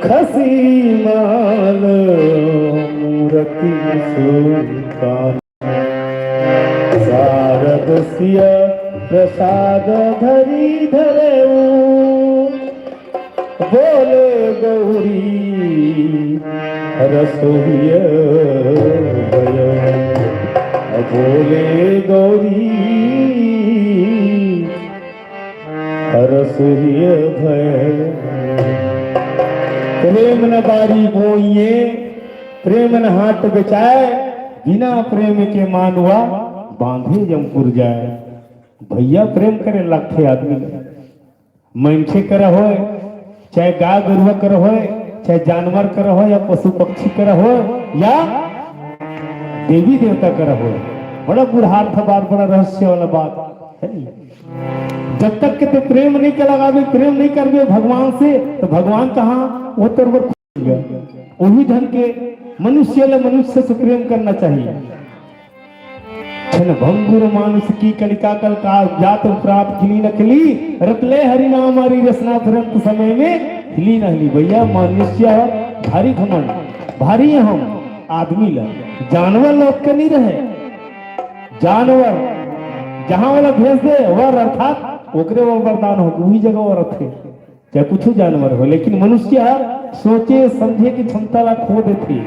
खसी माल मूर्ति सुल्तान शारद सिय प्रसाद धरी धरेऊ बोले गौरी रसोइय बोले गौरी रसोइय भय प्रेम न बारी बोइए प्रेम न हाट बेचाए बिना प्रेम के मानवा बांधे जमपुर जाए। भैया प्रेम करे लाखे आदमी मनखे कर हो चाहे गाय गरुआ कर हो चाहे जानवर कर हो या पशु पक्षी कर हो या देवी देवता कर हो। बड़ा बुढ़ार्थ बात बड़ा रहस्य वाला बात है। जब तक के तो प्रेम नहीं के लगावे प्रेम नहीं करवे भगवान से तो भगवान कहाँ वो तो वही ढंग के मनुष्य से प्रेम करना चाहिए। भंगुर मानुष की कलिका कल का जात प्राप्त खिली न खिली रतले हरि नाम हरि रसना तुरंत समय में हिली न हिली। भैया मनुष्य भारी घमंड भारी है हम आदमी ला जानवर लोग के नहीं रहे। जानवर जहां वाला भेज दे वर अर्थात ओकरे वो वरदान हो वही जगह वो रखे चाहे कुछ जानवर हो। लेकिन मनुष्य सोचे समझे की क्षमता ला खो देती।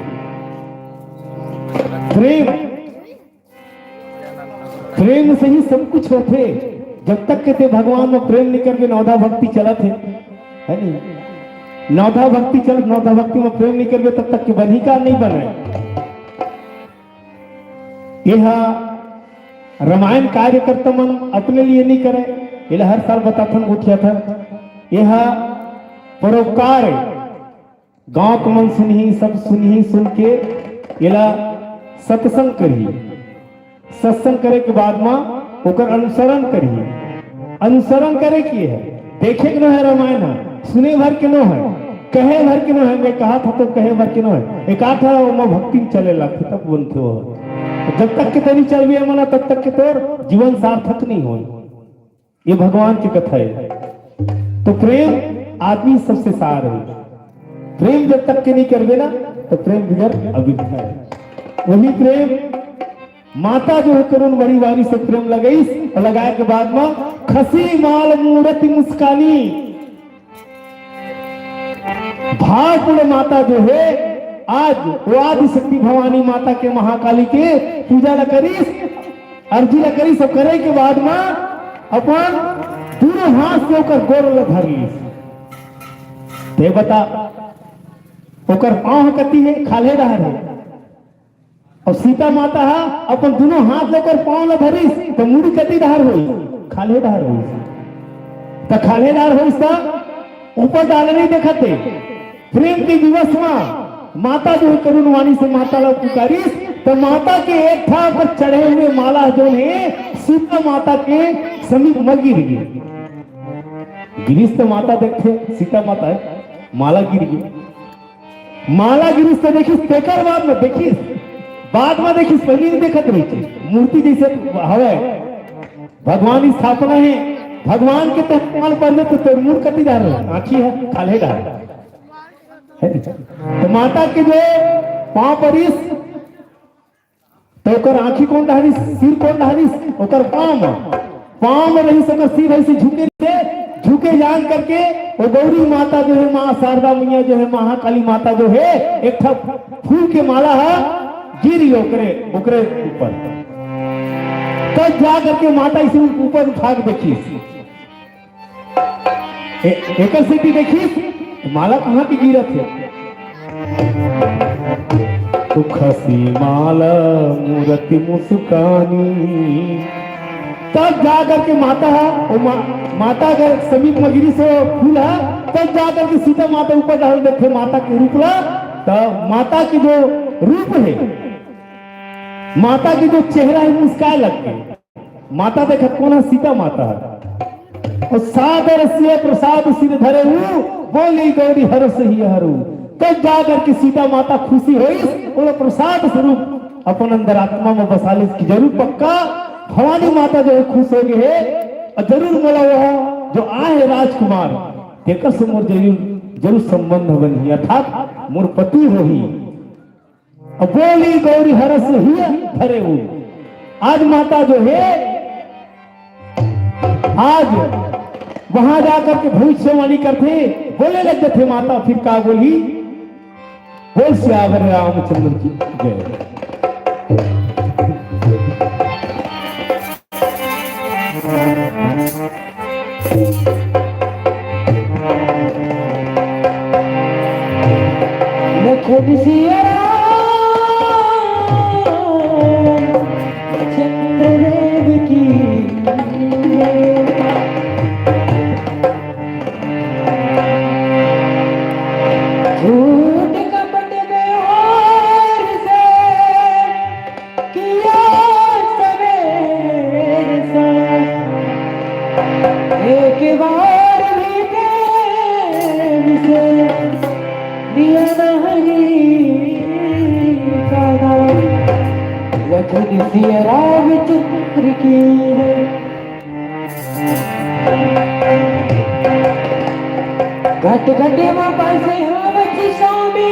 प्रेम से ही सब कुछ होते। जब तक के थे भगवान में प्रेम नहीं करके नौधा भक्ति चला थे है नहीं। नौधा भक्ति चल नौधा भक्ति में प्रेम नहीं करके तब तक के बनिका नहीं बने। यह रामायण कार्यकर्ता मन अपने लिए नहीं करे इला हर साल बताथन उठिया था। यह परोपकार गांव के मन सुनही सब सुनही सुन के इला सत्संग करिए। सत्संग करे के बाद में ओकर अनुसरण करिए। अनुसरण करे की है देखे के न है रामायण सुने भर के न है कहे भर के न है। मैं कहा था तो कहे भर के न है एक आधा वो भक्ति में चले लगते तब बनते हो। जब तक के तेरी चल भी मना तब तक के तोर जीवन सार्थक नहीं हो। ये भगवान की कथा है। तो प्रेम आदमी सबसे सार है। प्रेम जब तक के नहीं करवे ना तो प्रेम बिगड़ अविद्या है। वही प्रेम माता जो है करुण बड़ी वारी से प्रेम लगाई और लगाए के बाद में खसी माल मूर्ति मुस्कानी भागपुर माता जो है आज वो आदि शक्ति भवानी माता के महाकाली के पूजा न करी अर्जी न करी सब करे के बाद में अपन दोनों हाथ से ओकर गोर ल धर ली। ते बता ओकर पांव कती है खाले रहा है और सीता माता है अपन दोनों हाथ लेकर पांव न धरी तो मुड़ी कती धार हुई खाले धार हुई। तो खाले धार हुई सा ऊपर डाले नहीं देखते प्रेम के दिवस में माता जो करुण वाणी से माता लोग पुकारी तो माता के एक था पर चढ़े हुए माला जो है सीता माता के समीप में गिर गई। गिरीश तो माता देखते सीता माता है माला गिर गई। माला गिरीश तो देखिस तेकर बाद में देखिस बाद में देखिस पहले नहीं देखत रही थी मूर्ति जैसे हवे भगवान की स्थापना है। भगवान के तत्काल पर तो मूर्ख कति डाल आंखी है खाले डाल तो माता के जो पांव परिस तो ओकर आंखी कौन डालिस सिर कौन डालिस ओकर पांव में रही सकर सिर ऐसे झुके जान करके वो गौरी माता जो है माँ शारदा मैया जो है महाकाली माता जो है एक फूल के माला है गिरी ओकरे ऊपर तब जा करके माता इसे ऊपर उठा के देखी एक स्थिति देखी माला कहाँ की गिरत है। तो खसी माला मूर्ति मुस्कानी तब जाकर के माता है माता के समीप में गिरी से फूल है तब जाकर के सीता माता ऊपर डाल देखे माता के रूप ला। तब माता की जो रूप है माता की जो चेहरा है मुस्काए लगती माता देखा कौन है सीता माता है और सादर से प्रसाद सिर धरे बोली गौरी हर सही हरू। तब जाकर के सीता माता खुशी हुई और प्रसाद स्वरूप अपन अंदर आत्मा में बसा ली की जरूर पक्का भवानी माता जो है खुश हो गई है और जरूर बोला वह जो आए राजकुमार देखकर से मोर जरूर जरूर संबंध बनी अर्थात मोर पति होही। अब बोली गौरी हरस ही धरे हो। आज माता जो है आज वहां जाकर के भविष्यवाणी करते बोले लगते थे माता। फिर का बोली? बोल सियावर रामचंद्र की जय। लखन सिया चंद्रदेव की झूठ कपट में और से किया सवेर सा एक बार भी प्रेम से दिया नहीं का नाम। लखन सिया रामचंद्र की घट घटे माँ पासे हम स्वामी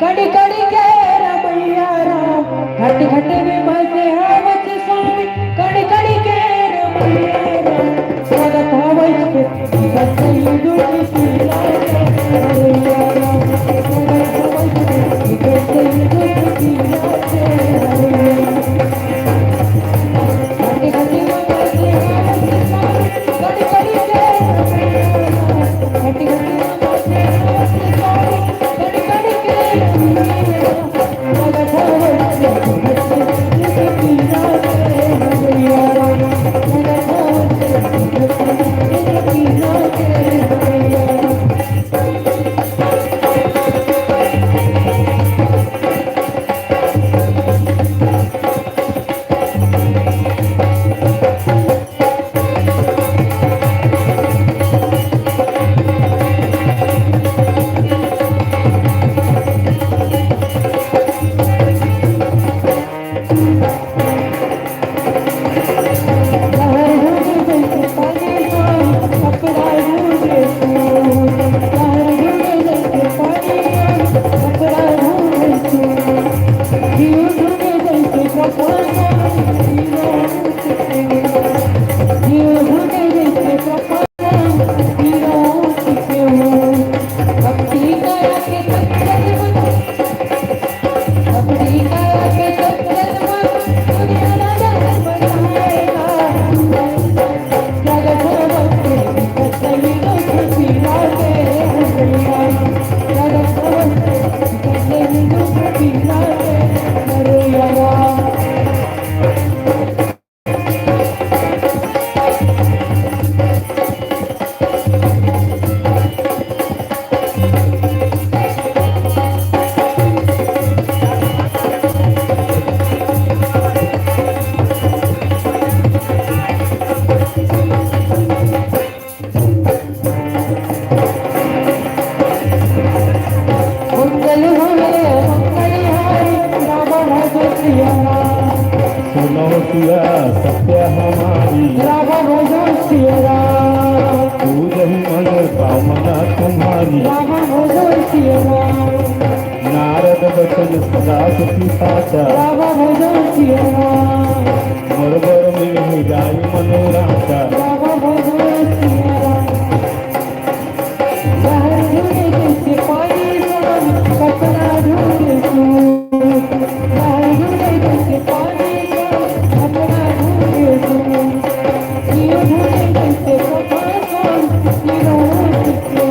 कड़ी कड़ी के रमैया राम। घट घटे में पासे हम स्वामी कड़ी कड़ी के रमैया राम। स्वागत हवै सत्संग दुख की रमैया राम। स्वागत हवै सत्संग दुख की रमैया घट घटे में पासे हम स्वामी कड़ी कड़ी के रमैया राम। घट घटे सत्य हमारी रावण हो सिया राम। पूजन मन कामना तुम्हारी रावण हो सिया राम। नारद बचन सदा सुखी साचा रावण हो सिया राम। मरबर में हो जाय मनोराचा रावण हो सिया राम। लहर ढूंढे जैसे पानी राम कपड़ा ढूंढे तू। लहर ढूंढे जैसे पानी राम कपड़ा ढूंढे तू। जियो ढूंढे जैसे कपड़ा राम जीरो तू।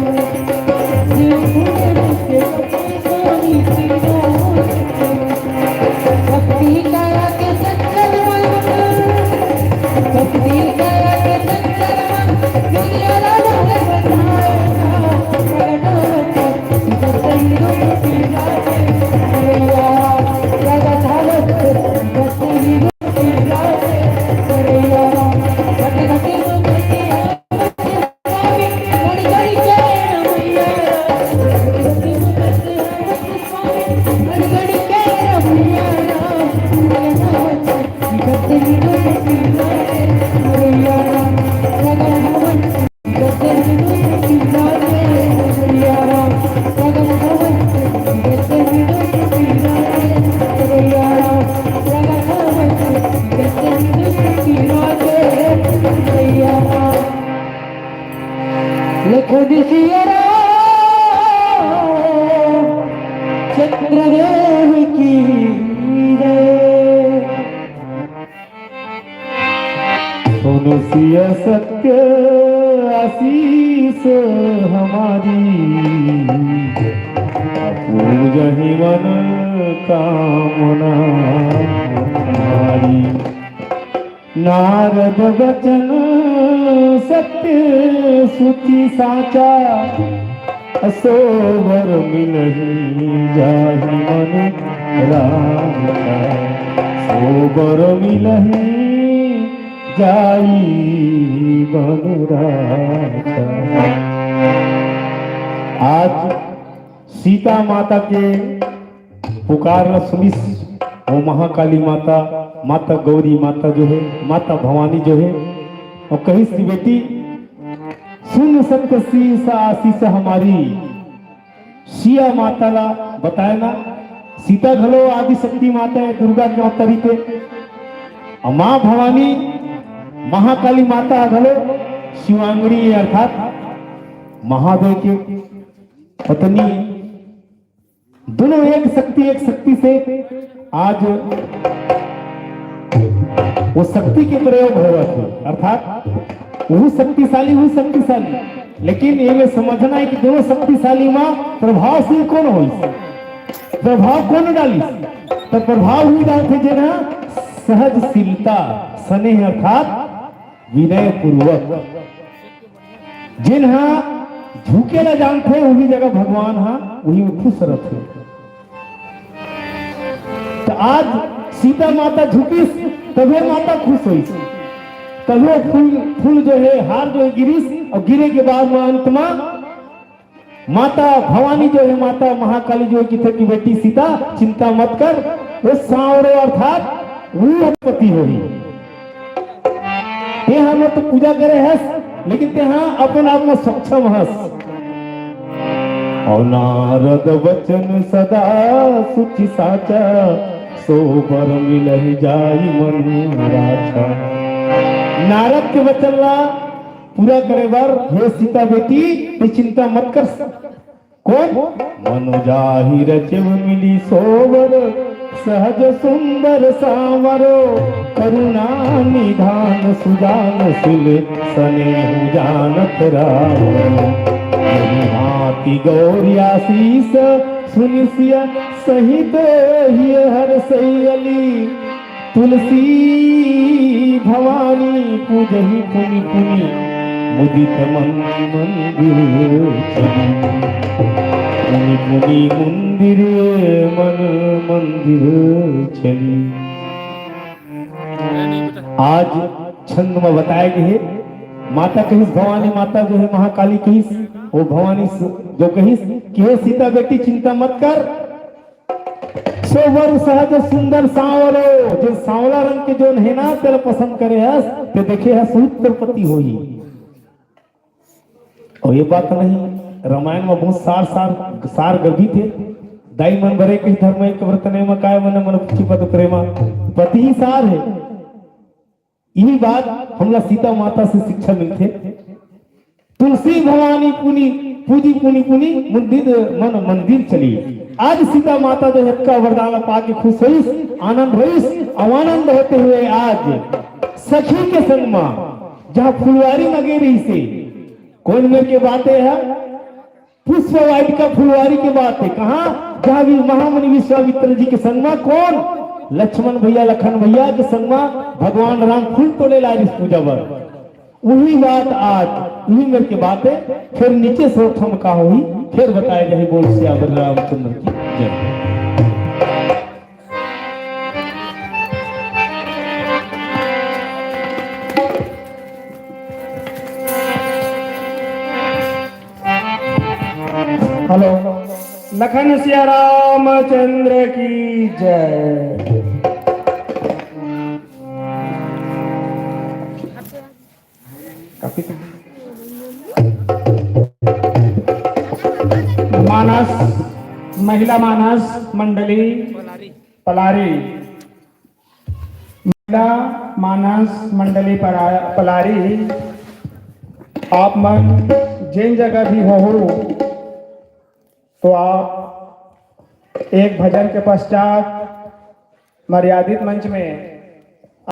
जियो ढूंढे जैसे कपड़ा राम जीरो तू। भक्ति करा के सच्चल मन भक्ति करा के सच्चल मन दुनिया राजा बनाएगा। करना सत्संग की रात करेगा। जगत हालत सत्संग की रात करेगा। घट घटे मुक्ति स्वामी घड़ी घड़ी के रमैया घड़ी घड़ी के रमैया राम। लखन सिया राम चंद्रदेव की जय। सुनो सिया सत्य आशीष हमारी, पूजहि मन कामना हमारी। नारद वचन सत्य सुचि साचा, असोवर मिलहि जाहि मन राजा। सोबर मिलहि जाई मन राजा। आज सीता माता के पुकार सुनी वो महाकाली माता, माता गौरी माता जो है, माता भवानी जो है, और कही सी बेटी सुन सत्य शीसा आशीष हमारी। सिया माता ला बताए ना, सीता घलो आदि शक्ति माता है, दुर्गा के अवतरी पे, और माँ भवानी महाकाली माता घलो शिवांगणी अर्थात महादेव के पत्नी। दोनों एक शक्ति से आज वो शक्ति के प्रयोग हो रहे थे, अर्थात वो शक्तिशाली। लेकिन ये में समझना है कि दोनों शक्तिशाली माँ प्रभावशील कौन हो, प्रभाव कौन डाली, तो प्रभाव ही डालते जना सहजशीलता स्नेह अर्थात विनय पूर्वक। जिन्हा झुके न जानते वही जगह भगवान हाँ वही में खुश रहते। तो आज सीता माता झुकी तभी माता खुश हुई, तभी फूल जो है हार जो है गिरीश, और गिरे के बाद में अंत में माता भवानी जो है, माता महाकाली जो है की बेटी सीता चिंता मत कर, वो सांवरे अर्थात वो पति होगी। ते हम तो पूजा करे हस, लेकिन ते हाँ अपन आप में सक्षम हस। और नारद वचन सदा सुचि साचा, सोबर मिलहि जाई मन राजा। नारद के वचन ला पूरा करे बार, हे सीता बेटी ते चिंता मत कर। कौन मनु जाहि रचव मिली सोवर, सहज सुंदर सांवरो, करुणा निधान सुजान सिल स्नेहु जानत राम। हाथी गौरी आशीष सुनिसिया सहित ही हर सैयली, तुलसी भवानी पूजहि पुनि पुनि, मुदित मंदिर चली। पुनि पुनि मंदिर मंदिर चली। आज छंद में बताया गया है, माता कहिस भवानी माता जो है महाकाली कहिस, वो भवानी जो कहिस कि हे सीता बेटी चिंता मत कर, सोवर सहज सुंदर सांवरो, जो सांवला रंग के जो है ना तेरा पसंद करे हस, ते देखे है सूत्रपति होई। और ये बात नहीं, रामायण में बहुत सार गर्भी थे। दाई मन भरे के धर्म एक वर्तने में काय मन मन पुछी पद प्रेमा, पति ही सार है। यही बात हमला सीता माता से शिक्षा मिलते। तुलसी भवानी पुनी पूजी पुनी पुनी मंदिर चली। आज सीता माता जो है का वरदान पाके खुश हुई, आनंद हुई। आनंद होते हुए आज सखी के संग में जहाँ फुलवारी लगे रही से, कौन में के बातें है, पुष्प वाटिका फुलवारी की बात है। कहा जहाँ भी महामुनि विश्वामित्र जी के संग में कौन, लक्ष्मण भैया लखन भैया के संग में भगवान राम फूल तोड़े ला इस पूजा पर। वही बात आज वही मेरे की बात है। फिर नीचे से उठम का हुई, फिर बताया जाए। बोल सियावर रामचंद्र की जय। हेलो, लखन सिया रामचंद्र की जय। मानस महिला मानस मंडली पलारी, महिला मानस मंडली पलारी, आप मन जिन जगह भी हो तो आप एक भजन के पश्चात मर्यादित मंच में